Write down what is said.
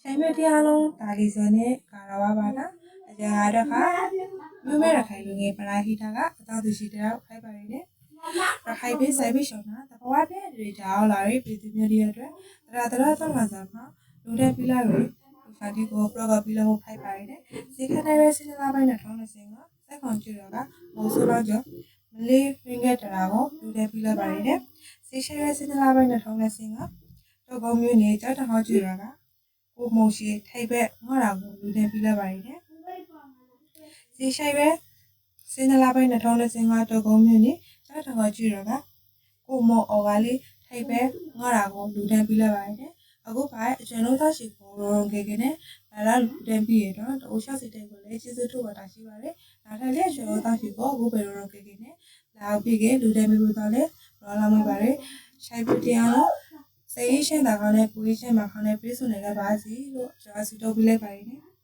ဆိုင်မြတရားလုံးဒါလီစနဲ့ကာရဝပါတာအကြံရတော့ခမြို့မဲရခိုင်လူငယ်ပလာဟီတာကအတော်သူရှိတဲ့ဖိုက်ပါရင်းနဲ့ရခိုင်ပြည်ဆိုင်ပြည်ရှောင်းတာတဘဝပြည့်တွေကြောင်းလာရေးပြည်သူမျိုးတွေအတွက်တရတော့လာစားမှာလူတဲ့ပြလာတွေဖာဒီကိုပရောကပြလာဖို့ဖိုက်ပါရင်းနဲ့စီခတဲ့ရဲစင်လာပိုင်းနဲ့ထောင်းနေစင်ကစက်ခွန်ကျူတော့ကမိုးဆိုးတော့ကြောမလေးရင်းခဲ့တရာကိုလူတဲ့ပြလာပါရင်းနဲ့စီရှရဲစင်လာပိုင်းနဲ့ထောင်းနေစင်ကတော့ကောင်းမျိုးနဲ့ကြောက်တဟောကျူတော့ကကိုမိုရှိထိုက်ဘက်ငေါ့တာကိုလူတဲ့ပြလာပါရင်းနဲ့စီရှိုင်ပဲစင်လာပိုင်းနဲ့ထောင်းနေစင်ကတော့ကောင်းမျိုးနဲ့ကြောက်တဟောကျူတော့ကကိုမော်အော်ကလေးထိုက်ပဲငေါ့တာကိုလူတဲ့ပြလာပါရင်းနဲ့အခုပါအကျွန်တော်သားရှိကိုရောကေကေနဲ့လာလူတဲ့ပြရတော့တိုးရှောက်စီတဲ့ကိုလည်းကျေးဇူးထုတ်ပါတာရှိပါတယ်။ဒါထက်လည်းကျွန်တော်သားရှိကိုအခုပဲရောကေကေနဲ့လာပြီးကလူတဲ့မျိုးတော့လေရောလာမပါတယ်။ရှိုင်ပြတရားလို့စေးရှင်းတာကောင်းတဲ့ပူရှင်းမှာခေါင်းနဲ့ပြေးစုံနေကြပါစီလို့ကျွန်တော်ဆုတောင်းပေးလိုက်ပါတယ်။